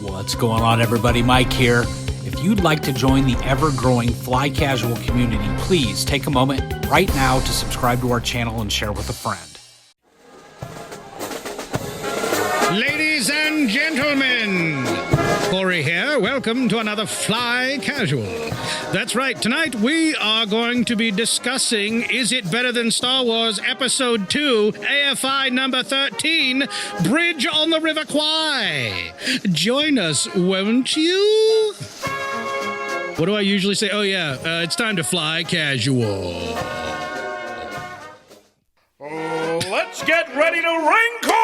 What's going on, everybody? Mike here. If you'd like to join the ever-growing Fly Casual community, please take a moment right now to subscribe to our channel and share with a friend. Ladies and gentlemen, Corey here. Welcome to another Fly Casual. That's right. Tonight we are going to be discussing Is It Better Than Star Wars Episode 2, AFI number 13, Bridge on the River Kwai. Join us, won't you? What do I usually say? Oh, yeah. It's time to Fly Casual. Let's get ready to wrinkle!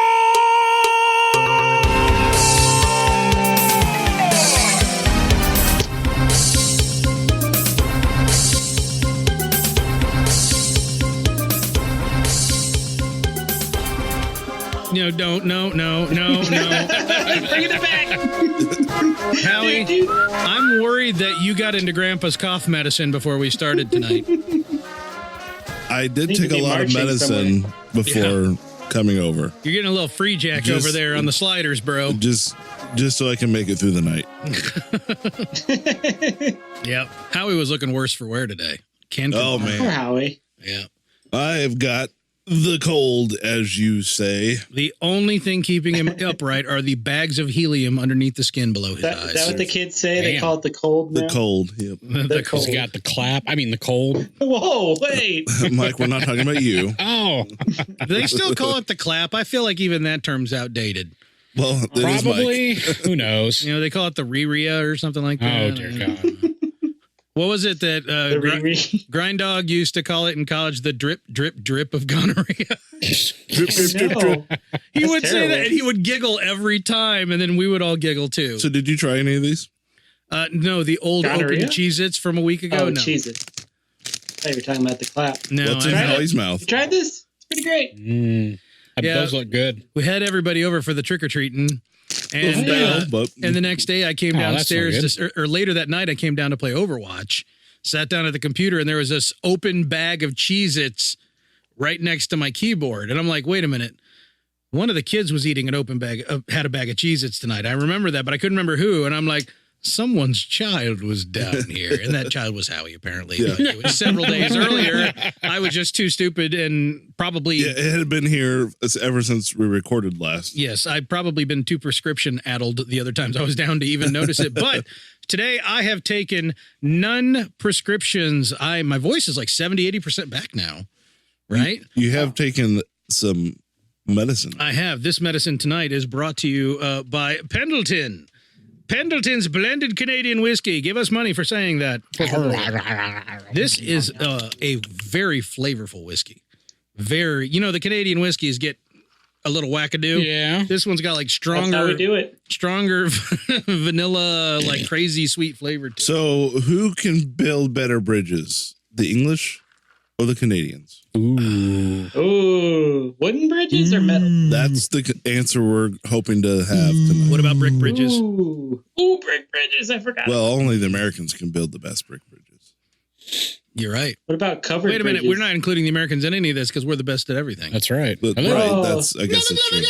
No. Bringing it back. Howie, I'm worried that you got into Grandpa's cough medicine before we started tonight. I did take a lot of medicine before coming over. You're getting a little free jack over there on the sliders, bro. Just so I can make it through the night. Yep. Howie was looking worse for wear today. Oh, man. Poor Howie. Yeah. I've got the cold, as you say. The only thing keeping him upright are the bags of helium underneath the skin below his eyes. Is that what the kids say? Damn. They call it the cold now? The cold, yep. The cold. He's got the clap. I mean, the cold. Whoa, wait. Mike, we're not talking about you. Oh, They still call it the clap. I feel like even that term's outdated. Well, it is Mike. probably. Who knows? You know, they call it the re-ria or something like that. Oh, dear God. What was it that Grind Dog used to call it in college? The drip, drip, drip of gonorrhea. Drip, drip, drip, drip. He would That's say that, terrible. and he would giggle every time, and then we would all giggle too. So did you try any of these? No, the old Gonorrhea? open Cheez-Its from a week ago. Oh, no, Jesus. I thought you were talking about the clap. no. What's in I- Howie's mouth? You tried this? It's pretty great. Yeah. Those look good. we had everybody over for the trick or treating, and But and the next day I came that's downstairs, not or later that night I came down to play Overwatch. Sat down at the computer, and there was this open bag of Cheez-Its right next to my keyboard. And I'm like, wait a minute. One of the kids was eating an open bag, had a bag of Cheez-Its tonight. I remember that, but I couldn't remember who. And I'm like, someone's child was down here. And that child was Howie, apparently. Yeah. But it was several days earlier. I was just too stupid and probably... yeah, it had been here ever since we recorded last. Yes, I'd probably been too prescription addled the other times I was down to even notice it. But today I have taken none prescriptions. My voice is like 70, 80% back now, right? You have taken some medicine. I have. This medicine tonight is brought to you by Pendleton. Pendleton's blended Canadian whiskey. Give us money for saying that. This is a very flavorful whiskey. Very, the Canadian whiskeys get a little wackadoo. Yeah. This one's got like That's how we stronger do it. vanilla, like crazy sweet flavor to it. So who can build better bridges? The English or the Canadians? Ooh. Wooden bridges or metal? That's the answer we're hoping to have tonight. What about brick bridges? Ooh, brick bridges. I forgot. Well, only the Americans can build the best brick bridges. You're right. What about covered Wait a minute. bridges? We're not including the Americans in any of this because we're the best at everything. That's right. But, Hello. right, I guess that's true.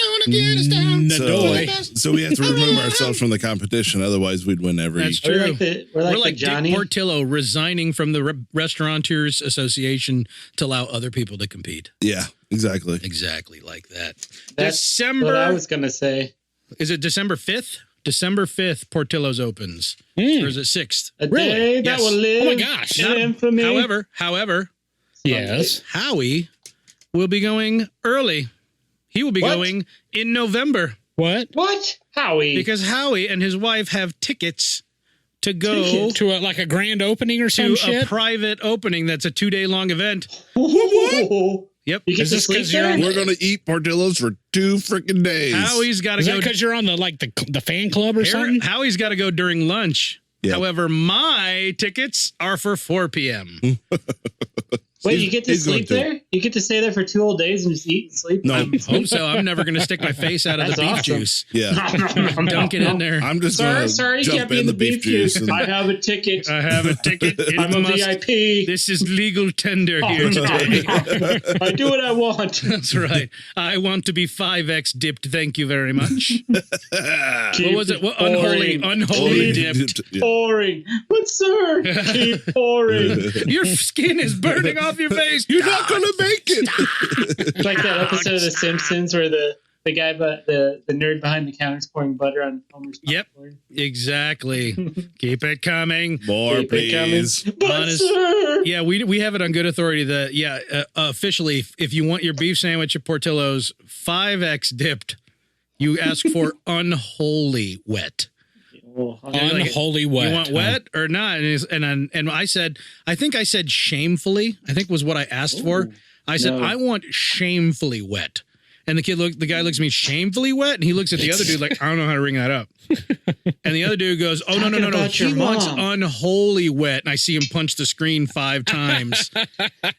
So we have to remove ourselves from the competition. Otherwise, we'd win every. That's We're true. like the Dick Johnny. Portillo resigning from the Restaurateurs Association to allow other people to compete. Yeah, exactly. Exactly like that. That's December. what I was going to say. Is it December 5th? December 5th, Portillo's opens. Or is it 6th? A Really? day that Yes. will live Oh my gosh. in infamy. However, Yes. Howie will be going early. He will be What? going in November What? What? Howie. because Howie and his wife have tickets to go Tickets? To like a grand opening or some to a shit? private opening that's a 2-day long event. What? Yep. You get Is to this sleep 'cause you're there? on- We're gonna eat Portillo's for 2 freaking days. Howie's got to Is that go. because you're on the fan club or something? Howie's got to go during lunch. Yeah. However, my tickets are for 4 p.m. Wait, you get to he's going sleep there? You get to stay there for 2 whole days and just eat and sleep? No, I hope so. I'm never going to stick my face out of the That's beef awesome. juice. yeah. Dunk it in there. I'm just Sir, gonna sir, you jump can't be in the beef juice. and- I have a ticket. I have a ticket. It I'm a must- VIP. This is legal tender here today. I do what I want. That's right. I want to be 5x dipped. Thank you very much. What was it? What, unholy Holy dipped. Yeah. Pouring. But sir, keep pouring. Your skin is burning off your face. You're not gonna make it. It's like that episode of The Simpsons where the guy, the nerd behind the counter is pouring butter on Homer's Yep. popcorn. Exactly. Keep it coming. More, Keep it coming. please. But Honest- sir. Yeah, we have it on good authority that, officially, if you want your beef sandwich at Portillo's 5x dipped, you ask for unholy wet. Oh, Unholy wet. You want wet or not? And I said, I think I said shamefully, I think was what I asked for. I said, no. I want shamefully wet. And the guy looks at me, shamefully wet? And he looks at the other dude like, I don't know how to ring that up. And the other dude goes, oh, no. about He your wants mom. unholy wet. And I see him punch the screen 5 times.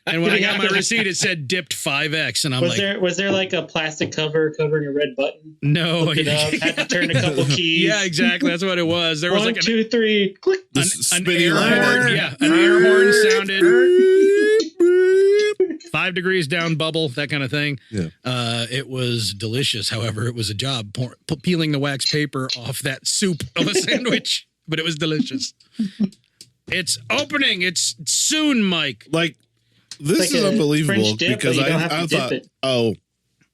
And when I got my receipt, it said dipped 5X. And I'm was there like a plastic cover covering a red button? no. Looked it up, had to turn a couple keys. Yeah, exactly. That's what it was. There was 1, like 2, 3, click. an Spinning air horn. horn. Yeah, an air horn sounded. 5 degrees down bubble, that kind of thing. Yeah. It was delicious. However, it was a job peeling the wax paper off that soup of a sandwich, but it was delicious. It's opening. It's soon, Mike. Like, this It's like is a unbelievable French dip, because but you don't I have to dip thought, it. oh,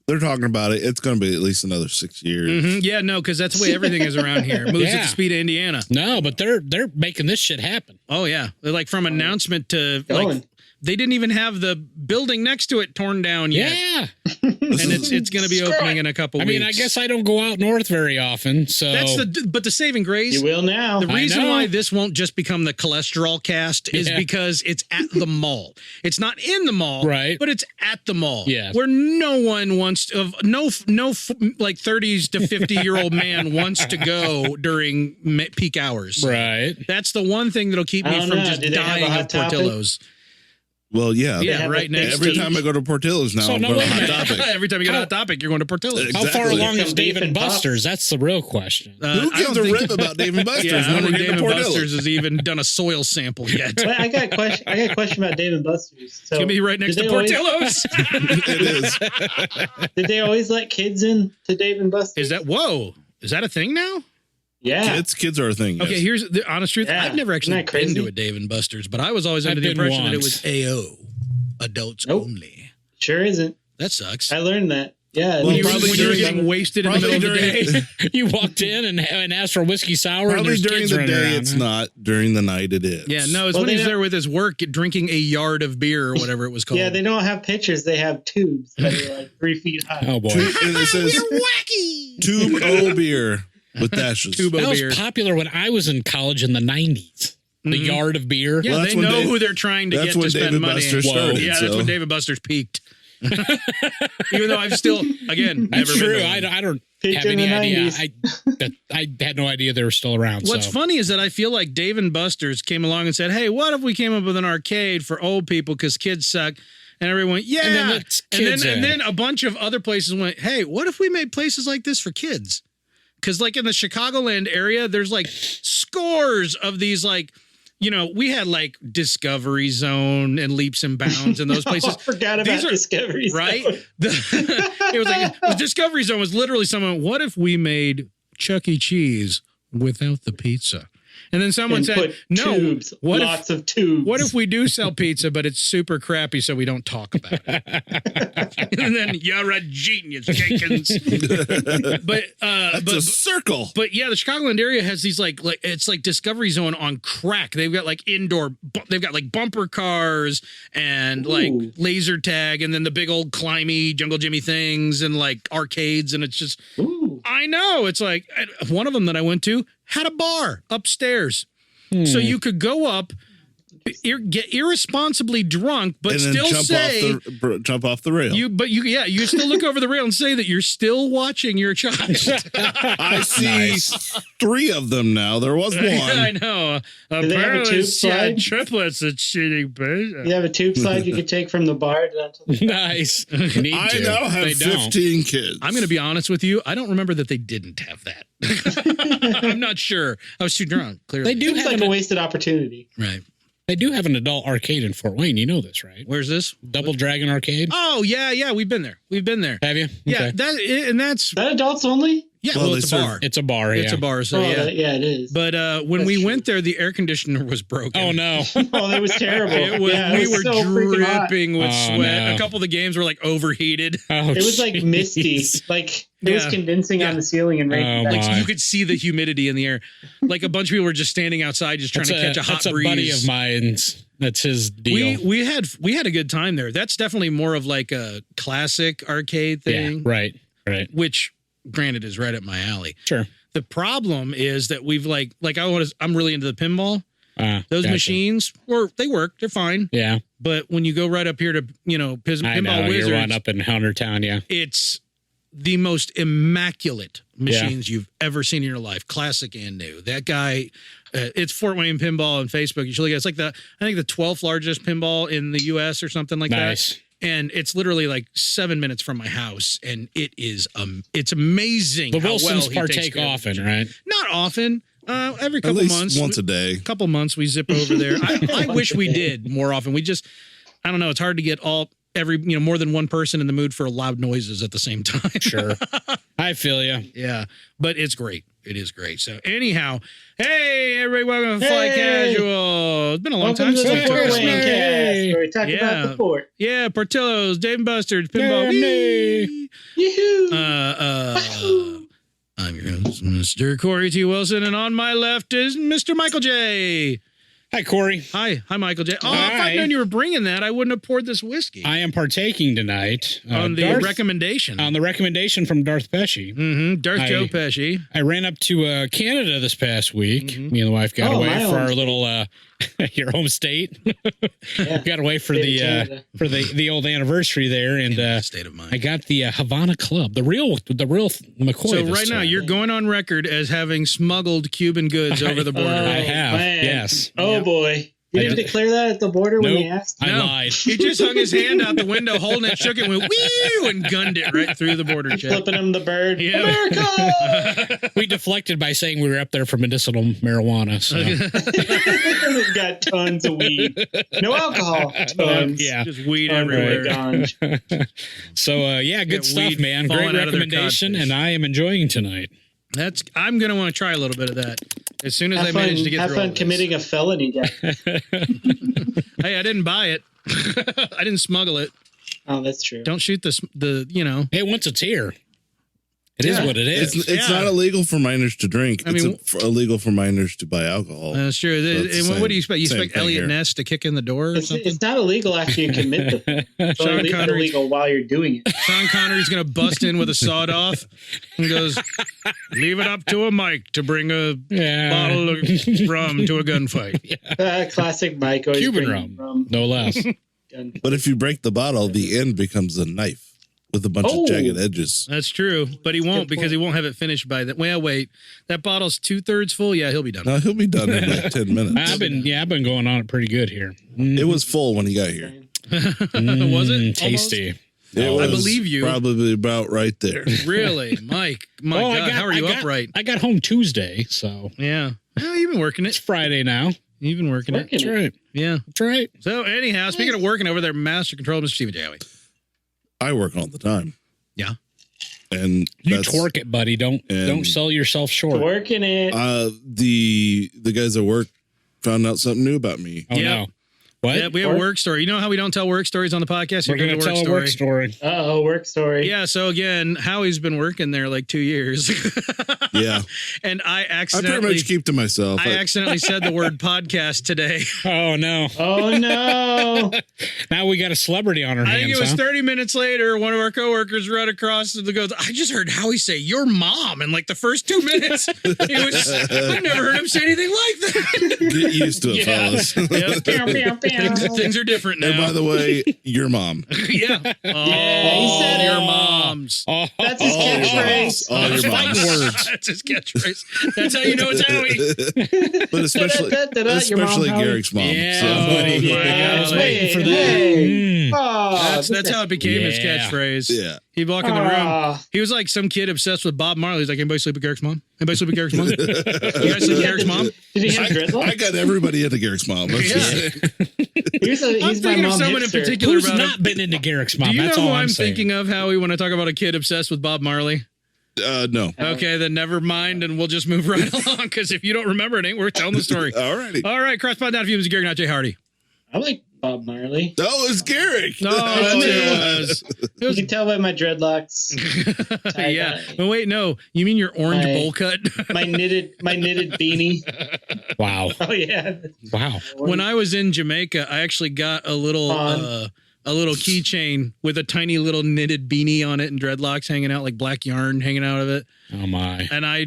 they're talking about it. It's going to be at least another 6 years. Mhm. Yeah, no, because that's the way everything is around here. Moves at Yeah. the speed of Indiana. No, but they're making this shit happen. Oh yeah, they're like from announcement to Going. like. They didn't even have the building next to it torn down yet. Yeah. And it's going to be opening in a couple I weeks. mean, I guess I don't go out north very often, so That's but the saving grace. You will now. The reason know. why this won't just become the cholesterol cast is Yeah. because it's at the mall. It's not in the mall, Right. But it's at the mall, Yeah. where no one wants to, like 30s to 50-year-old man wants to go during peak hours. right. That's the one thing that'll keep I me don't from know. just Do they have a dying Hot of Topic? Portillo's. Well, yeah. Yeah, have right a- next Every to time I go to Portillo's now, So I'm no, going wait to a Hot minute. Topic. Every time you get on a topic, you're going to Portillo's. How far Exactly. along is Some Dave beef and and pops. Buster's? That's the real question. Who I gives don't a think- rip about Dave and Buster's Yeah, I when don't we're think getting Dave to and Portillo's? Buster's has even done a soil sample yet. It's But I got a question about Dave and Buster's. So going to be right next did to they always- Portillo's. It is. Did they always let kids in to Dave and Buster's? Is that a thing now? Yeah. Kids are a thing. Okay, yes. here's the honest truth. Yeah. I've never actually Isn't that been crazy? to a Dave and Buster's, but I was always under I've the been impression that it once. was AO, adults Nope. only. Sure isn't. That sucks. I learned that. Yeah. Well, when probably you were during- getting wasted in the middle probably of the day. You walked in and asked for whiskey sour, and Probably there's during kids the running day around, it's huh? not. During the night it is. Yeah, no, it's Well, when they he's don't- there with his work drinking a yard of beer or whatever it was called. Yeah, they don't have pitchers. They have tubes that are like 3 feet high. Oh boy, And it says wacky. Tube O beer with dashes. Tubo that was beer. popular when I was in college in the '90s. The Mhm. yard of beer. Yeah, Well, they that's when know Dave- who they're trying to that's get to when spend Dave money. Buster's Whoa. started. Yeah, so. that's when David Buster's peaked. Even though I've still, again, That's never true. been to one. I don't Peaked have in any the idea. 90s. I had no idea they were still around. What's so. funny is that I feel like Dave and Buster's came along and said, hey, what if we came up with an arcade for old people because kids suck? And everyone went, yeah. And then let's kids and in. then a bunch of other places went, hey, what if we made places like this for kids? Because like in the Chicagoland area, there's like scores of these like, you know, we had like Discovery Zone and Leaps and Bounds and those places. I forgot about These are- Discovery Zone. Right? It was like the Discovery Zone was literally someone, what if we made Chuck E. Cheese without the pizza? And then someone And said, put no, tubes, what lots of tubes. what if we do sell pizza, but it's super crappy, so we don't talk about it? And then you're a genius, Jenkins. but That's a circle. but yeah, the Chicagoland area has these like it's like Discovery Zone on crack. They've got like they've got like bumper cars and like Ooh. laser tag, and then the big old climby Jungle Jimmy things and like arcades, and it's just Ooh. I know it's like one of them that I went to had a bar upstairs, so you could go up. get irresponsibly drunk, but and then still jump off the rail. You still look over the rail and say that you're still watching your child. I see 3 of them now. There was one. I know. Do they have a tube slide? Triplets at cheating, bitch. You have a tube slide you could take from the bar down to the Nice. I now have 15 kids. I'm going to be honest with you. I don't remember that they didn't have that. I'm not sure. I was too drunk. Clearly, They do Seems have like a wasted opportunity. Right. They do have an adult arcade in Fort Wayne. You know this, right? Where's this? Double Dragon Arcade. Oh yeah. We've been there. Have you? Yeah, Okay. that's Is that adults only? yeah. Well, Well, they it's a serve- bar. It's a bar. Yeah. It's a bar. So yeah. Yeah, it is. But when That's we true. went there, the air conditioner was broken. Oh no. Oh, it was terrible. It was, Yeah, it we was were so freaking hot. dripping with Oh, sweat. no. A couple of the games were like overheated. Oh, It was like misty. jeez. Like it was Yeah. condensing Yeah. on the ceiling and raining. Oh, down. my. You could see the humidity in the air. Like a bunch of people were just standing outside, just trying to catch a hot that's breeze. a buddy of mine's. That's his deal. We had a good time there. That's definitely more of like a classic arcade yeah. thing, Right. which granted is right up my alley. Sure. The problem is that we've I'm really into the pinball. Those Gotcha. machines they work, they're fine. Yeah. But when you go right up here to Pinball I know. Wizards, You're one up in Huntertown. Yeah. it's the most immaculate machines you've ever seen in your life, classic and new. That guy, it's Fort Wayne Pinball on Facebook. You should look at it. It's like I think the 12th largest pinball in the U.S. or something like Nice. that. And it's literally like 7 minutes from my house, and it's amazing. The how Wilsons well he takes partake care of often, it. right? Not often. Every At couple least months, once a day. couple months we zip over there. I wish we did more often. I don't know. It's hard to get more than one person in the mood for loud noises at the same time. Sure. I feel you. Yeah, but it's great. It is great. So anyhow, hey everybody, welcome to Fly Hey! Casual. It's been a long Welcome time to since we the took Fort a Wayne smoke. cast, where we talk Yeah. about the fort. Yeah, Portillo's, Dave and Buster's, Pinball. Yeah, Whee! Yoo-hoo! I'm your host, Mr. Corey T. Wilson, and on my left is Mr. Michael J. Hi, Corey. Hi, Michael J. Oh, if Hi. I'd known you were bringing that, I wouldn't have poured this whiskey. I am partaking tonight on the recommendation. on the recommendation from Darth Pesci. Darth Joe Pesci. I ran up to Canada this past week. Me and the wife got Oh, away my for home our little your home state. Yeah. Got away for State of Canada. the old anniversary there, and State of mind. I got the Havana Club, the real McCoy. So this right now, time. you're going on record as having smuggled Cuban goods over the border. I have, man. yes. Oh Yep. boy. You didn't declare that at the border when Nope. they asked? I No. lied. He just hung his hand out the window, holding it, shook it, went wee, and gunned it right through the border check. Flipping him the bird. Yeah. America! We deflected by saying we were up there for medicinal marijuana. So We've got tons of weed. No alcohol. Tons. yeah. Just weed Tons of everywhere. ganj. So yeah, good Yeah, stuff, weed man. falling Great out of their recommendation, codfish. and I am enjoying tonight. I'm gonna want to try a little bit of that as soon as Have I fun, manage to get have through all fun of this. committing a felony, guys. Hey, I didn't buy it. I didn't smuggle it. Oh, that's true. Don't shoot the. Hey, once it's here, it is Yeah. what it is. It's Yeah. not illegal for minors to drink. I mean- It's illegal for minors to buy alcohol. That's true. it's the What do you expect? You same expect thing Elliot here. Ness to kick in the door or It's, something? it's not illegal after you commit the It's Sean only Connery. illegal while you're doing it. Sean Connery's going to bust in with a sawed off and goes, leave it up to a mic to bring a Yeah. bottle of rum to a gunfight. Classic Mike. always Cuban bringing rum, no less. gun. But if you break the bottle, the end becomes a knife with a bunch Oh. of jagged edges. That's true, but he won't Good because point. he won't have it finished by that. Well, wait, that bottle's 2/3 full. Yeah, he'll be done. Now he'll be done in like 10 minutes. I've been going on it pretty good here. It was full when he got here. Was it? Tasty? It I was believe you. Probably about right there. Really, Mike? My Oh, God, how are you upright? I got home Tuesday, so Yeah. Well, you've been working it's it. Friday now. You've been working it. That's right. Yeah. That's right. So anyhow, speaking of working over there, Master Control, Mr. Steven Jowie. I work all the time. Yeah. And You that's, twerk it, buddy. Don't sell yourself short. Working it. the guys at work found out something new about me. Oh Yeah. no. What? Yeah, we have a work story. You know how we don't tell work stories on the podcast? We're going to tell a work story. Uh-oh, work story. Yeah, so again, Howie's been working there like 2 years. Yeah. And I I accidentally... pretty much keep to myself. I accidentally said the word podcast today. Oh, no. Oh, no. Now we got a celebrity on our hands, I think it was huh? 30 minutes later, one of our coworkers ran across and goes, I just heard Howie say your mom in like the first 2 minutes. I've never heard him say anything like that. Get used to it, fellas. Yep. Things are different now. And by the way, your mom. Yeah. Oh, he said your it. moms. Oh, That's his catchphrase. All your fighting moms. words. That's his catchphrase. That's how you know it's Howie. But especially Your mom, Howie. Garrick's mom. Yeah, So- buddy. I was waiting for that. Hey. Mm. Oh, That's how it became his Yeah. catchphrase. Yeah. He'd walk in the room. He was like some kid obsessed with Bob Marley. He's like, anybody sleep with Garrick's mom? Anybody sleep with Garrick's mom? You guys sleep with Garrick's mom? Did he have I dreadlocks? got everybody into Garrick's mom. Let's just say. He's I'm my thinking of mom someone in hipster. particular Who's about not been into Garrick's mom? Do you That's know who all I'm saying. thinking of, Howie, when I talk about a kid obsessed with Bob Marley? No. Okay, then never mind, and we'll just move right along, because if you don't remember it, ain't worth telling the story. Alrighty. All right, correspondent out of you, Mr. Garrick, not Jay Hardy. I like Bob Marley. Oh, it's Garrick. No, that's who it was. You can tell by my dreadlocks. Yeah. But wait, no. You mean your orange My- bowl cut? My knitted beanie. Wow. Oh yeah. Wow. When I was in Jamaica, I actually got a little keychain with a tiny little knitted beanie on it and dreadlocks hanging out, like black yarn hanging out of it. Oh, my. And I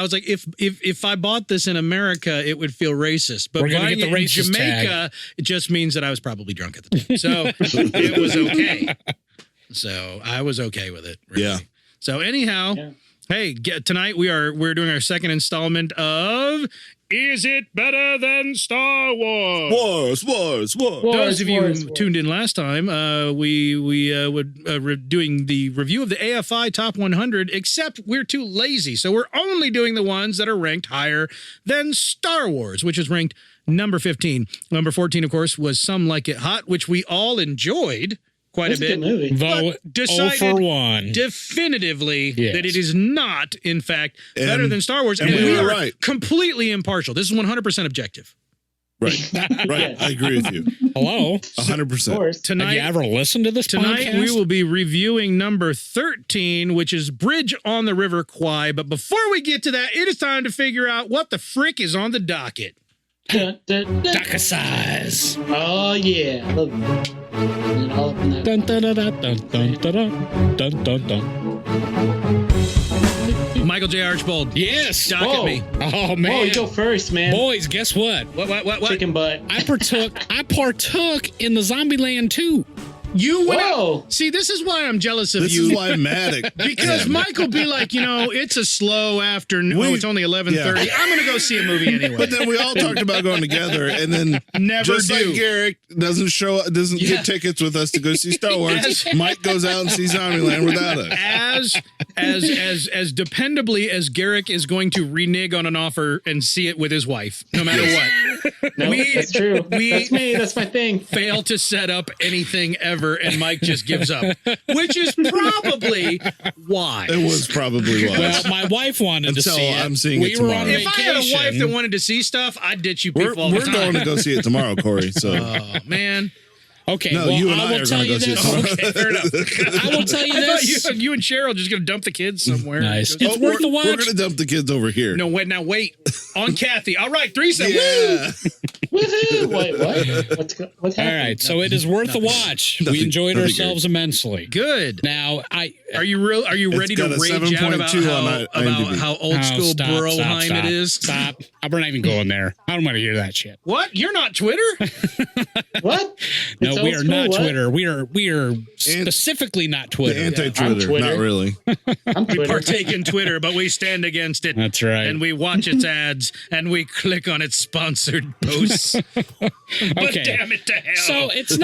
was like, if I bought this in America, it would feel racist. But We're gonna buying get the it in racist Jamaica, tag. it just means that I was probably drunk at the time. So it was okay. So I was okay with it. Really. Yeah. So anyhow, Yeah. hey, tonight we're doing our second installment of Is It Better Than Star Wars? Wars. Those of you Wars. who tuned in last time, we were doing the review of the AFI Top 100, except we're too lazy. So we're only doing the ones that are ranked higher than Star Wars, which is ranked number 15. Number 14, of course, was Some Like It Hot, which we all enjoyed quite That's a a good bit. movie. Vote decided 0 for 1. Definitively Yes. that it is not, in fact, better And- than Star Wars. and we we were are right. completely impartial. This is 100% objective. Right. Right. I agree with you. Hello? 100%. Of course. Have Tonight, you ever listened to this Tonight podcast? we will be reviewing number 13, which is Bridge on the River Kwai. But before we get to that, it is time to figure out what the frick is on the docket. Dun, dun, dun. Docket size. Oh yeah. Love it. And all up in that. Dun, dun, dun, dun, dun, dun, dun, dun, dun. Michael J. Archbold, Yes. docket Whoa. me. Oh, man. Oh, you go first, man. Boys, guess what? What? Chicken butt. I partook in the Zombieland 2. You went Whoa. out. See, this is why I'm jealous of This you. is why I'm mad at Because him. Mike will be like, it's a slow afternoon. We- It's only 11:30. yeah. I'm going to go see a movie anyway. But then we all talked about going together, and then Never just do. like Garrick doesn't Yeah. get tickets with us to go see Star Wars. Yes. Mike goes out and sees Zombieland without us. As dependably as Garrick is going to renege on an offer and see it with his wife, no matter what. No, that's true. we- That's me. That's my thing. Fail to set up anything ever, and Mike just gives up, which is probably why. It was probably why. Well, my wife wanted to Until see it. I'm seeing it we were on tomorrow. If I had a vacation. wife that wanted to see stuff, I'd ditch you we're people all the we're time. going to go see it tomorrow, Corey. So Oh, man. Okay, no, well, you and I I will are tell going to you go see it this. tomorrow. Okay, fair enough. I will tell you I thought this. you and Cheryl are just going to dump the kids somewhere. Nice. Go- It's worth the watch. We're going to dump the kids over here. No, wait, now wait. On Kathy. All right, threesome. Woo! Yeah. Woohoo! Wait, what? What All happened? right, so it is worth a watch. We enjoyed Nothing ourselves immensely. Good. Now, Are you ready to got a rage out about 7.2 on IMDb. how old school Broheim it is? Stop. We're not even going there. I don't want to hear that shit. What? You're not Twitter? What? No, It's we old are school, not what? Twitter. We are specifically not The Twitter. anti-Twitter, Twitter. not really. I'm We Twitter. partake in Twitter, but we stand against it. That's right. And we watch its ads, and we click on its sponsored posts. But Okay. damn it to hell. So it's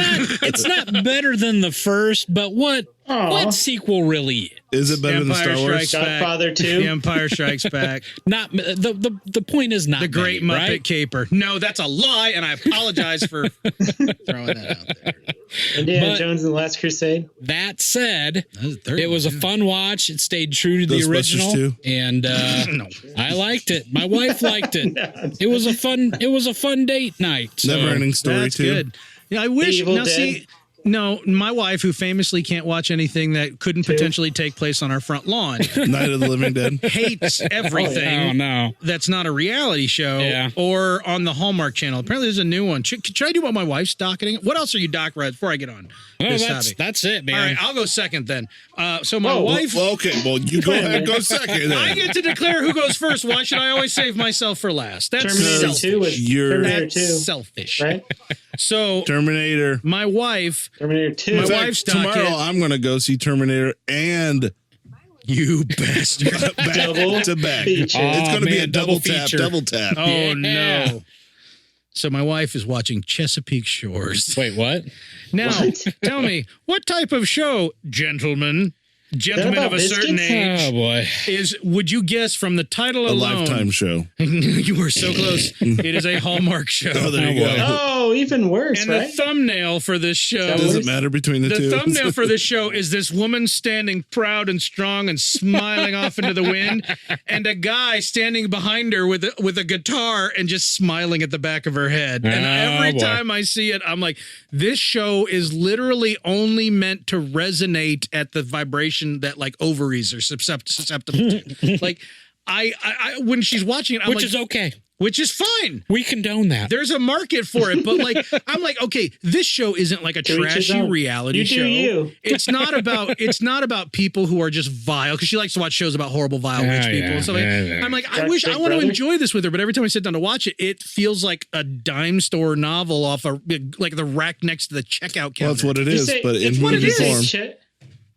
not better than the first, but what what sequel really is. Is it better than Star Wars? Godfather 2? The Empire Strikes Back. Not the point is not The Great many, Muppet right? Caper. No, that's a lie, and I apologize for throwing that out there. Indiana But- Jones and the Last Crusade. That said, That was the third it was a one, fun watch. It stayed true to the Ghostbusters original, 2? and No. I liked it. My wife liked it. No. It was a fun date night. So. Never ending story That's too. good. Yeah, I wish. Evil Now, Dead. see, no, my wife, who famously can't watch anything that couldn't potentially take place on our front lawn, Night of the Living Dead. hates everything Oh no! that's not a reality show Yeah. or on the Hallmark Channel. Apparently, there's a new one. Should I do what my wife's docketing? What else are you docketing before I get on No, this that's hobby? it, man. All right, I'll go second then. So my Whoa, wife. Well, okay. Well, you go ahead and go second. I Then. get to declare who goes first. Why should I always save myself for last? That's Terminator selfish. 2 was Terminator That's 2, selfish. right? So Terminator. my wife, Terminator 2. My In fact, wife's tomorrow docket. I'm going to go see Terminator and you bastard. back Double to back. feature. It's going to be man, a double tap. feature. Double tap. Oh Yeah. no. So my wife is watching Chesapeake Shores. Wait, what? Now, tell me, what type of show, gentlemen about of a certain biscuits? age, Oh boy! would you guess from the title A alone? Lifetime show. You were so close. It is a Hallmark show. Oh, there you boy. go. Oh, even worse, And right? the thumbnail for this show. Does it matter between the two? The thumbnail for this show is this woman standing proud and strong and smiling off into the wind, and a guy standing behind her with a guitar and just smiling at the back of her head. And Oh, every boy. time I see it, I'm like, this show is literally only meant to resonate at the vibration that like ovaries are susceptible to. Like, I when she's watching it, I'm Which like, is okay. which is fine. We condone that. There's a market for it, but like I'm like, okay, this show isn't like a To each his trashy own. reality You show. do you. It's not about people who are just vile, because she likes to watch shows about horrible, vile rich Yeah, people. yeah, And so like, yeah. I'm like, I Jack's wish I Big want to Brother? enjoy this with her, but every time I sit down to watch it, it feels like a dime store novel off like the rack next to the checkout counter. Well, that's what it You is, say- but in it's what it movie is. form.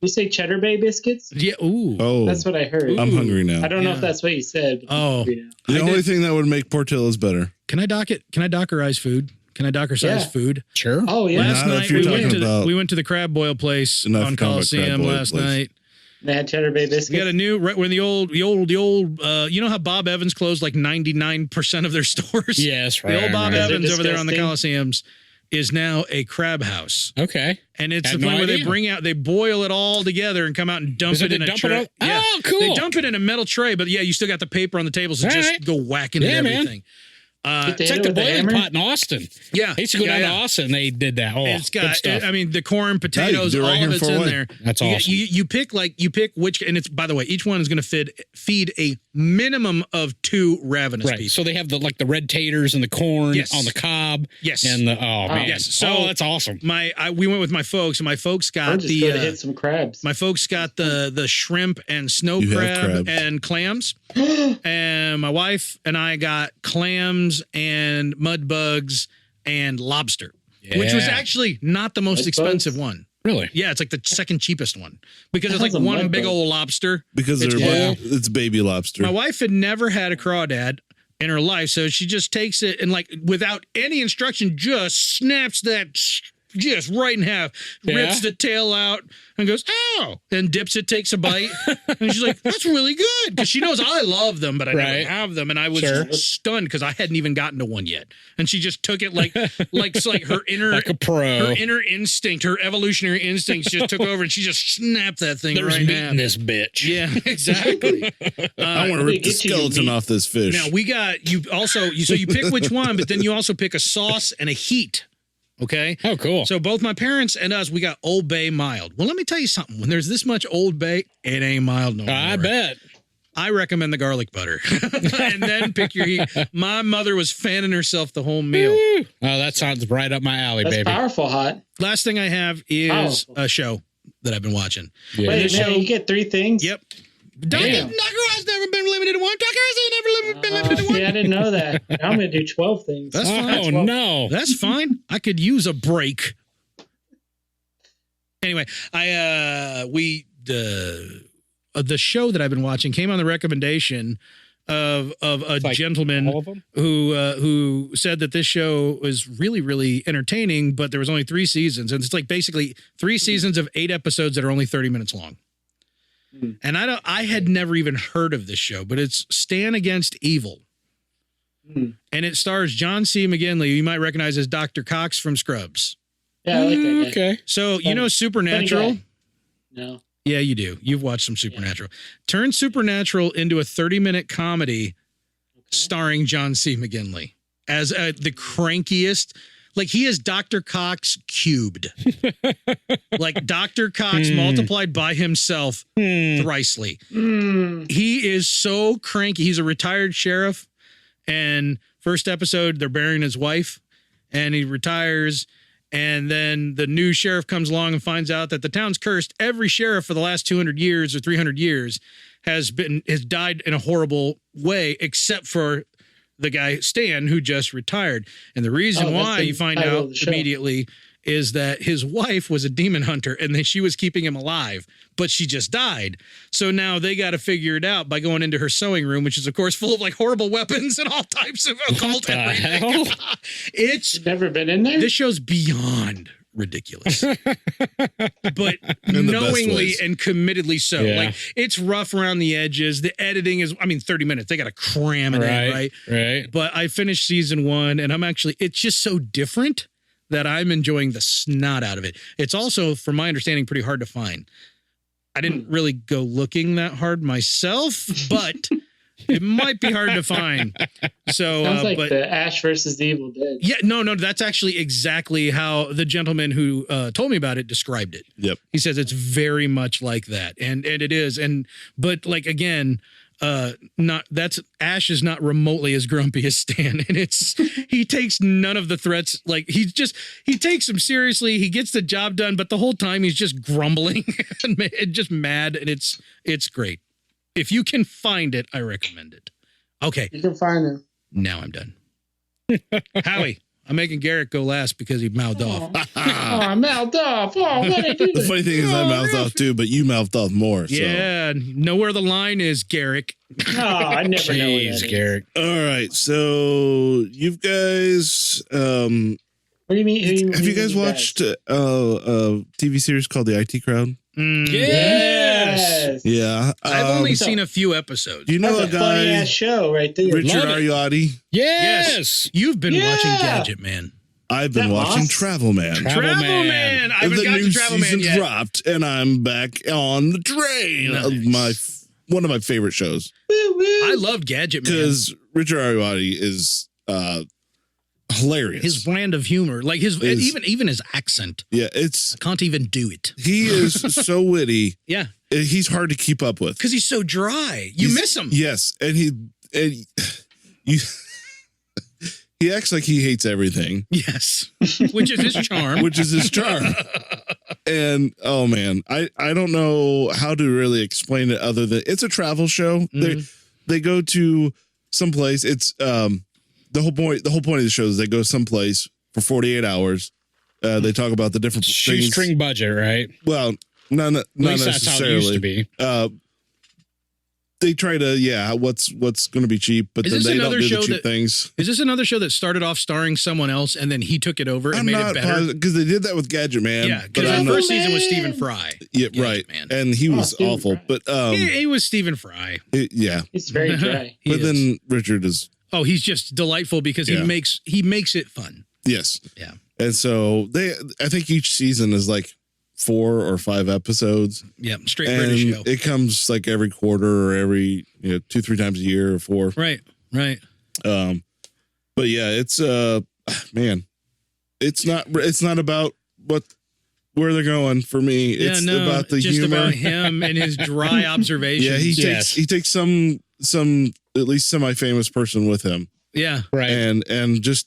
You say Cheddar Bay biscuits? Yeah. Ooh. Oh, That's what I heard. I'm hungry now. I don't know Yeah. if that's what you said. But Oh. I'm hungry now. The I only did- thing that would make Portillo's better. Can I dockerize food? Can I docker size Yeah. food? Sure. Oh, yeah. Last Not if night you're we went, talking about we went to the crab boil place enough on comic crab Coliseum boil last place. night. They had Cheddar Bay biscuits. We got a new right when the old you know how Bob Evans closed like 99% of their stores? Yes, right. The old Bob right. Evans They're over there on the disgusting. Coliseums is now a crab house. Okay. And it's Had the point no where they idea. they boil it all together and come out and dump Is it it they in a dump it tray. all- Oh, cool. They dump it in a metal tray, but yeah, you still got the paper on the table, so All just right. go whack into Yeah, man. everything. Get It's hit like the with a boiling hammer? pot in Austin. Yeah. I used to go down to Austin. They did that. Oh, It's good got, stuff. I mean, the corn, potatoes, do it right all here of in it's Fort in Wayne. there. That's you, awesome. You pick which, and it's, by the way, each one is going to feed a minimum of 2 ravenous Right. people. So they have the red taters and the corn Yes. on the cob. Yes. And the man. yes. So- that's awesome. We went with my folks, and my folks I'm got just going to hit some crabs. my folks got the shrimp and snow You have crab crabs. and clams, and my wife and I got clams and mud bugs and lobster, which was Yeah. actually not the most Mud expensive bugs? one. Really? Yeah, it's like the second cheapest one because it's like How's a one mud big bug? old lobster. Because It's it's baby lobster. My wife had never had a crawdad in her life, so she just takes it and like without any instruction, just snaps that just right in half, rips the tail out, and goes, "Ow!" and dips it, takes a bite, and she's like, "That's really good," because she knows I love them, but I Right. never have them, and I was Sure. stunned because I hadn't even gotten to one yet, and she just took it like her inner Like a pro. her inner instinct, her evolutionary instincts just took over, and she just snapped that thing There's right in meat half. in this bitch. Yeah, exactly. I want to rip the get you skeleton meat. off this fish. Now we got you also so you pick which one, but then you also pick a sauce and a heat. Okay. Oh, cool. So both my parents and us, we got Old Bay mild. Well, let me tell you something. When there's this much Old Bay, it ain't mild no more. I bet. I recommend the garlic butter, and then pick your heat. My mother was fanning herself the whole meal. Oh, that sounds right up my alley, That's baby. powerful hot. Last thing I have is a show that I've been watching. Yeah. Wait, this man, show- you get 3 things? Yep. Damn. Docker has never been limited to one. Docker has never been limited to one. See, I didn't know that. Now I'm going to do 12 things. That's fine. Oh, no. That's fine. I could use a break. Anyway, the show that I've been watching came on the recommendation of a like gentleman all of them? who said that this show was really, really entertaining, but there was only 3 seasons. And it's like basically 3 seasons of 8 episodes that are only 30 minutes long. And I had never even heard of this show, but it's Stan Against Evil. And it stars John C. McGinley, you might recognize as Dr. Cox from Scrubs. Yeah, I like that guy. Okay. So, you know Supernatural? No. Yeah, you do. You've watched some Supernatural. Turn Supernatural into a 30-minute comedy starring John C. McGinley as the crankiest. Like, he is Dr. Cox cubed. Like Dr. Cox multiplied by himself thricely. He is so cranky. He's a retired sheriff. And first episode, they're burying his wife. And he retires. And then the new sheriff comes along and finds out that the town's cursed. Every sheriff for the last 200 years or 300 years has died in a horrible way, except for the guy Stan, who just retired. And the reason why you find out immediately is that his wife was a demon hunter and she was keeping him alive, but she just died. So now they got to figure it out by going into her sewing room, which is of course full of like horrible weapons and all types of occult everything. It's never been in there. This show's beyond ridiculous, but knowingly and committedly so. Yeah. Like, it's rough around the edges. The editing is, 30 minutes. They got to cram it in, right? Right. But I finished season 1 and it's just so different that I'm enjoying the snot out of it. It's also, from my understanding, pretty hard to find. I didn't really go looking that hard myself, but it might be hard to find. So, sounds like the Ash versus the Evil Dead. Yeah, no, that's actually exactly how the gentleman who told me about it described it. Yep. He says it's very much like that, and it is, but like again, Ash is not remotely as grumpy as Stan, and he takes none of the threats. Like he takes them seriously. He gets the job done, but the whole time he's just grumbling and just mad, and it's great. If you can find it, I recommend it. Okay, You can find him. now I'm done. Howie, I'm making Garrick go last because he mouthed off. I mouthed off. Oh, what did I do? The funny thing is, I mouthed off too, but you mouthed off more. So. Yeah, know where the line is, Garrick. Oh, I never know what that is. Garrick. All right, so you guys, What do you mean? have you guys watched a TV series called The IT Crowd? Yes. Yeah, I've only seen a few episodes. Do you know That's a a funny guy, ass show right there. Richard Love it. Ariati? Yes. You've been Yeah. watching Gadget Man. I've been That watching Moss? Travel Man. Travel Man. I haven't The got new to Travel Man season yet. dropped, and I'm back on the train of one of my favorite shows Woo, woo. I loved Gadget Man. because Richard Ariati is hilarious. His brand of humor, like even his accent, Yeah, it's can't even do it. he is so witty. Yeah, He's hard to keep up with because he's so dry. You miss him. Yes, and he acts like he hates everything, Yes, which is his charm. which is his charm. And oh man, I don't know how to really explain it other than it's a travel show. They go to someplace. It's the whole point of the show is they go someplace for 48 hours. They talk about the different things. Shoestring budget, right? Well, not At least that's how it used to necessarily. be. They try to what's going to be cheap, but Is then this they don't another do show the cheap that- things. Is this another show that started off starring someone else and then he took it over and I'm made not it better? because they did that with Gadget Man. Yeah, but because I'm the not- first season was Stephen Fry. Yeah, Gadget right. Man. And he was Stephen awful, Fry. but He was Stephen Fry. yeah. It's very dry. He But is. then Richard is He's just delightful because Yeah. he makes it fun. yes. Yeah. And so I think each season is like 4 or 5 episodes, Yeah, straight and British show. it comes like every quarter or every 2-3 times a year or 4. Right. But yeah, it's man, it's not about where they're going for me. It's about the just humor. about him and his dry observations. Yeah, he takes some at least semi-famous person with him, Yeah. Right. and just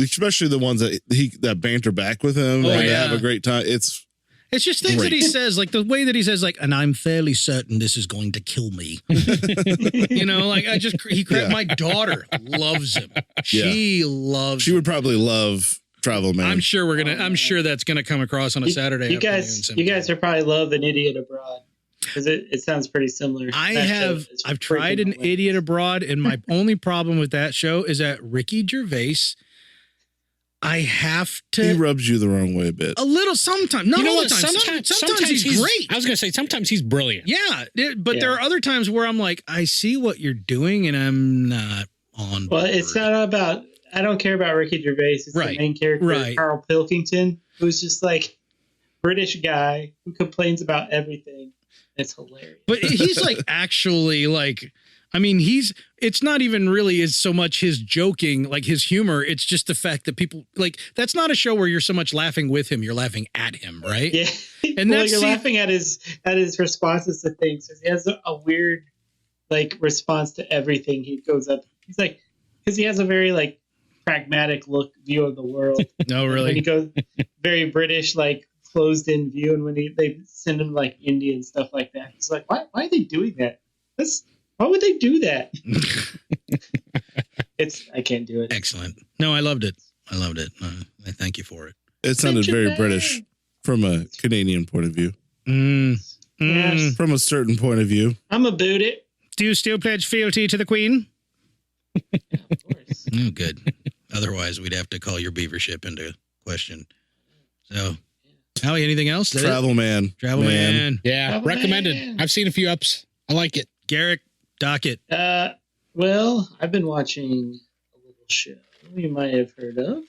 especially the ones that banter back with him Oh, and they yeah. have a great time. It's It's just things that Great. he says, like the way that he says, like, and I'm fairly certain this is going to kill me. Like Yeah. my daughter loves him. She loves she would probably love Travel Man. I'm sure that's gonna come across on a Saturday You afternoon. guys, sometime. you guys are probably love An Idiot Abroad. Because it sounds pretty similar. I've tried an Idiot Abroad, and my only problem with that show is that Ricky Gervais, I have to. He rubs you the wrong way a bit. A little sometimes. Not all the time. Sometimes he's great. I was going to say, sometimes he's brilliant. Yeah, but there are other times where I'm like, I see what you're doing, and I'm not on board. Well, it's not about. I don't care about Ricky Gervais. It's the main character, Carl Pilkington, who's just like British guy who complains about everything. It's hilarious. But he's like actually like. I mean, it's not even really as so much his joking, like his humor. It's just the fact that people like, that's not a show where you're so much laughing with him. You're laughing at him. Right. Yeah. And well, you're laughing at his responses to things. He has a weird like response to everything. He goes up. He's like, cause he has a very like pragmatic view of the world. No, really. And he goes very British, like closed in view. And when they send him like India and stuff like that, it's like, why are they doing that? Why would they do that? I can't do it. Excellent. No, I loved it. I thank you for it. It sounded very British from a Canadian point of view. Yes. From a certain point of view. I'm about it. Do you still pledge fealty to the Queen? Yeah, of course. Oh, good. Otherwise, we'd have to call your beaver ship into question. So, Howie, anything else? Travel Man. Travel Man. Yeah, Travel recommended. Man. I've seen a few ups. I like it. Garrick, Docket. Well, I've been watching a little show you might have heard of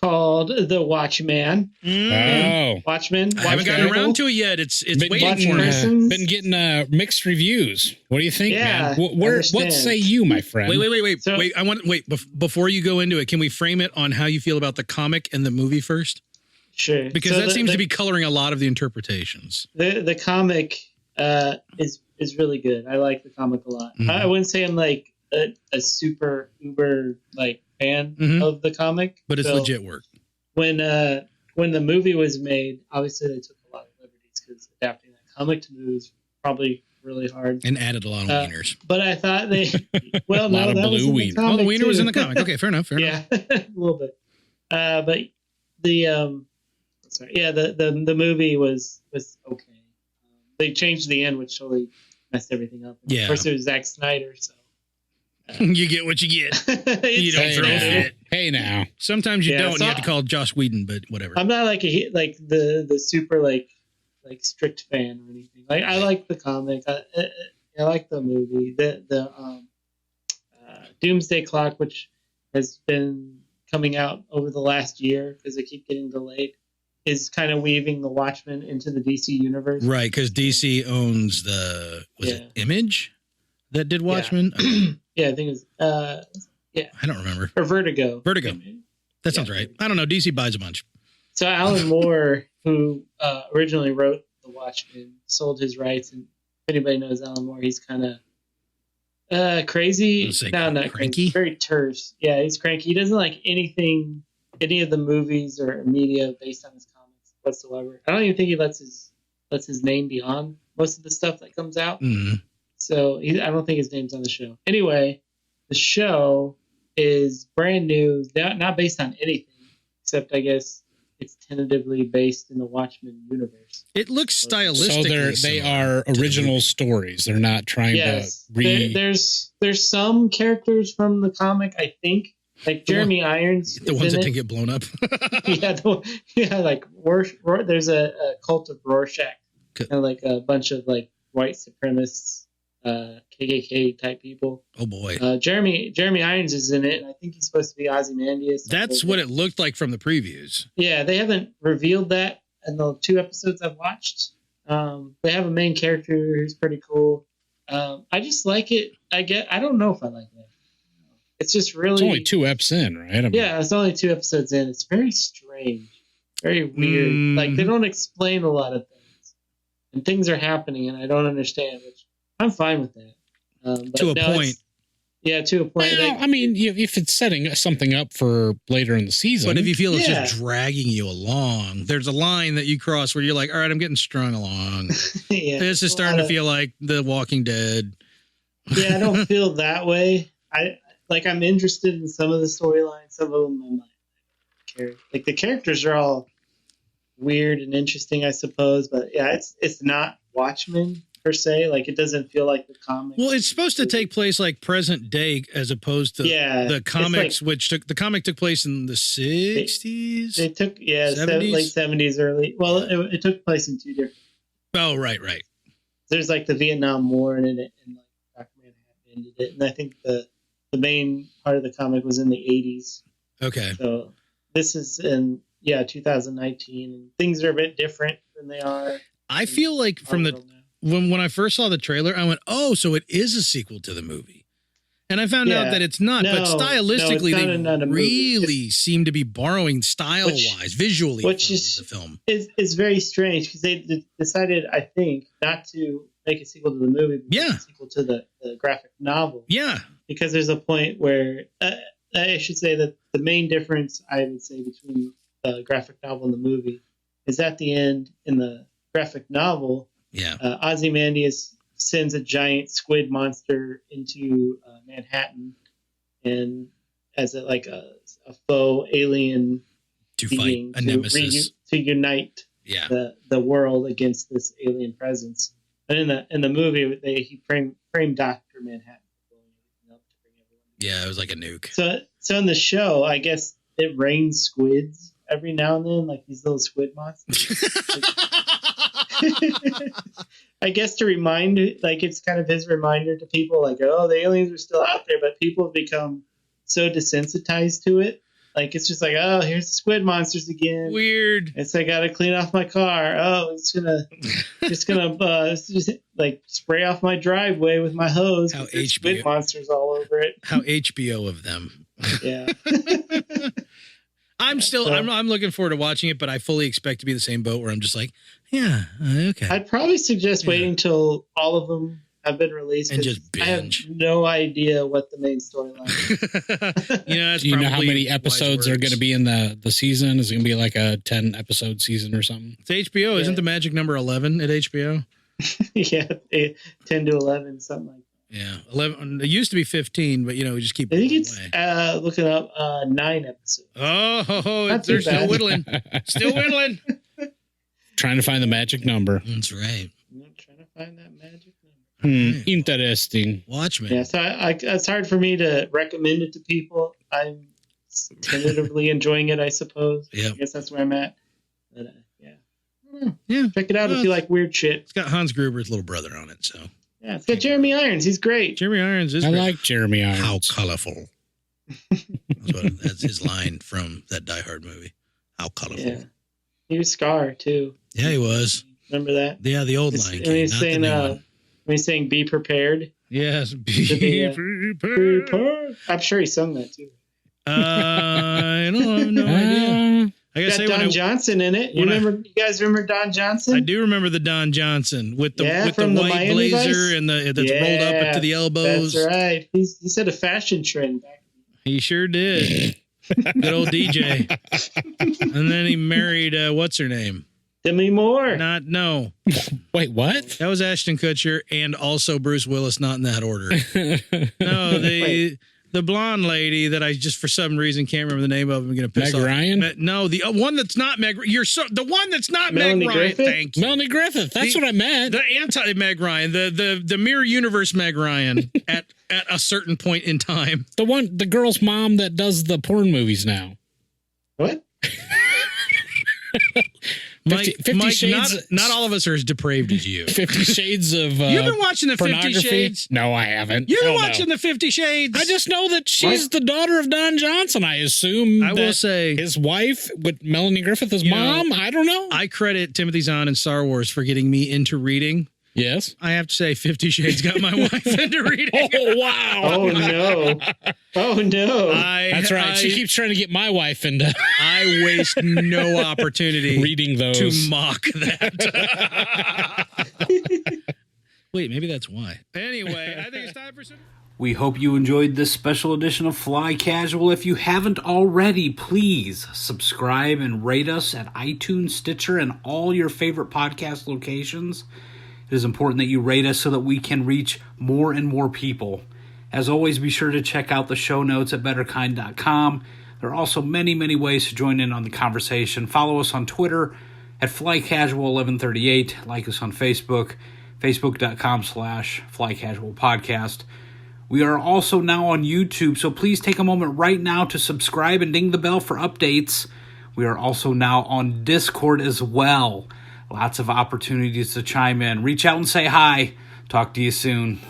called The Watchman. Oh. Watchmen. I haven't gotten around to it yet. It's Been waiting for me. Been getting mixed reviews. What do you think, Yeah, man? What say you, my friend? Wait. So- I want before you go into it. Can we frame it on how you feel about the comic and the movie first? Sure. Because that seems to be coloring a lot of the interpretations. The comic is really good. I like the comic a lot. Mhm. I wouldn't say I'm like a super uber like fan of the comic, But it's legit work. When the movie was made, obviously they took a lot of liberties because adapting that comic to movie was probably really hard. And added a lot of wieners. But I thought they well, A lot no, of that was blue in the wiener. comic Oh, the wiener was too. in the comic. Okay, fair enough. Yeah, a little bit. But the movie was okay. They changed the end, which totally messed everything up. And Yeah. Of course, it was Zack Snyder, so You get what you get. You don't throw a fit. Hey now. Sometimes you Yeah, don't. so You have to call Joss Whedon, but whatever. I'm not like the super like strict fan or anything. Like I like the comic. I like the movie. The Doomsday Clock, which has been coming out over the last year because they keep getting delayed, is kind of weaving the Watchmen into the DC universe. Right, because DC owns it Image that did Watchmen? Okay. Yeah, I think it's I don't remember. or Vertigo. That sounds right. I don't know. DC buys a bunch. So Alan Moore, who originally wrote The Watchmen, sold his rights. And if anybody knows Alan Moore, he's kind of crazy. No, not cranky. Very terse. Yeah, he's cranky. He doesn't like any of the movies or media based on his comics whatsoever. I don't even think he lets his name be on most of the stuff that comes out. Mm-hmm. So I don't think his name's on the show. Anyway, the show is brand new, not based on anything, except I guess it's tentatively based in the Watchmen universe. It looks stylistically So they are original stories. They're not trying to There's some characters from the comic, I think. Like Jeremy Irons. The ones that didn't get blown up. There's a cult of Rorschach. And like a bunch of like white supremacists, KKK type people. Oh boy. Jeremy Irons is in it, and I think he's supposed to be Ozymandias. That's what it looked like from the previews. Yeah, they haven't revealed that in the 2 episodes I've watched. They have a main character who's pretty cool. I just like it. I don't know if I like that. It's just really. It's only 2 eps in, right? Yeah, it's only 2 episodes in. It's very strange, very weird. Like they don't explain a lot of things, and things are happening, and I don't understand. Which I'm fine with that. To a point. Yeah, to a point. Well, I mean, if it's setting something up for later in the season. But if you feel it's just dragging you along, there's a line that you cross where you're like, all right, I'm getting strung along. This is starting to feel like The Walking Dead. Yeah, I don't feel that way. I'm interested in some of the storylines. Some of them I'm not care. Like the characters are all weird and interesting, I suppose. But yeah, it's not Watchmen per se. Like, it doesn't feel like the comic. Well, it's supposed to take place like present day as opposed to the comics, the comic took place in the 60s. It took 70s? Late 70s, early. Well, it took place in two different. Oh, right. There's like the Vietnam War in it, and like Dr. Manhattan ended it, and I think the main part of the comic was in the 80s. Okay. So this is in 2019, and things are a bit different than they are. I feel like when I first saw the trailer, I went, "Oh, so it is a sequel to the movie," and I found out that it's not. But stylistically, they really seem to be borrowing style-wise, visually, from the film. It's very strange because they decided, I think, not to make a sequel to the movie, but make a sequel to the graphic novel. Yeah, because there's a point where I should say that the main difference I would say between the graphic novel and the movie is at the end in the graphic novel. Yeah, Ozymandias sends a giant squid monster into Manhattan, and as a faux alien to fight a nemesis to unite the world against this alien presence. And in the movie, he framed Dr. Manhattan. Yeah, it was like a nuke. So in the show, I guess it rains squids every now and then, like these little squid monsters. I guess to remind, like, it's kind of his reminder to people, like, oh, the aliens are still out there, but people have become so desensitized to it. Like, it's just like, oh, here's the squid monsters again. Weird. It's I got to clean off my car. Oh, it's gonna like spray off my driveway with my hose. How HBO squid monsters all over it. How HBO of them. Yeah. I'm looking forward to watching it, but I fully expect to be the same boat where I'm just like, yeah, okay. I'd probably suggest waiting until all of them have been released and just binge. I have no idea what the main storyline is. Do you know how many episodes are going to be in the season? Is it going to be like a 10 episode season or something? It's HBO. Isn't the magic number 11 at HBO? Yeah, 10 to 11, something like that. Yeah, 11. It used to be 15, but we just keep. I think it's looking up 9 episodes. Oh, they're still whittling. Still whittling. Trying to find the magic number. That's right. I'm trying to find that magic number. Interesting. Watchmen. Yeah, so it's hard for me to recommend it to people. I'm tentatively enjoying it, I suppose. Yeah, I guess that's where I'm at. But yeah, check it out if you like weird shit. It's got Hans Gruber's little brother on it, so. Yeah, it's got Jeremy Irons. He's great. Jeremy Irons is great. I like Jeremy Irons. How colorful. That's his line from that Die Hard movie. How colorful. Yeah. He was Scar, too. Yeah, he was. Remember that? Yeah, the old line. When he's saying, be prepared. Yes, be prepared. I'm sure he sung that, too. I don't have no idea. I gotta say, Don Johnson in it. You guys remember Don Johnson? I do remember the Don Johnson with the white Miami blazer and that's rolled up to the elbows. That's right. He set a fashion trend back. He sure did. Good old DJ. And then he married what's her name? Demi Moore. No. Wait, what? That was Ashton Kutcher and also Bruce Willis, not in that order. No, the blonde lady that I just for some reason can't remember the name of. I'm going to piss off. Meg Ryan? No, the one that's not Meg. The one that's not Melanie Meg Ryan. Griffith? Thank you. Melanie Griffith. That's what I meant. The anti Meg Ryan. The mirror universe Meg Ryan at a certain point in time. The girl's mom that does the porn movies now. What? 50 Shades. Not all of us are as depraved as you. 50 Shades of You've been watching the 50 Shades? No, I haven't. You've been watching the 50 Shades? I just know that she's the daughter of Don Johnson. I assume I will say his wife with Melanie Griffith as mom. I don't know. I credit Timothy Zahn and Star Wars for getting me into reading. Yes. I have to say 50 Shades got my wife into reading. Oh, wow. Oh, no. Oh, no. That's right. She keeps trying to get my wife into... I waste no opportunity reading those. To mock that. Wait, maybe that's why. Anyway, I think it's time for some... We hope you enjoyed this special edition of Fly Casual. If you haven't already, please subscribe and rate us at iTunes, Stitcher, and all your favorite podcast locations. It is important that you rate us so that we can reach more and more people. As always, be sure to check out the show notes at betterkind.com. There are also many, many ways to join in on the conversation. Follow us on Twitter at FlyCasual1138. Like us on Facebook, facebook.com/FlyCasualPodcast. We are also now on YouTube, so please take a moment right now to subscribe and ding the bell for updates. We are also now on Discord as well. Lots of opportunities to chime in. Reach out and say hi. Talk to you soon.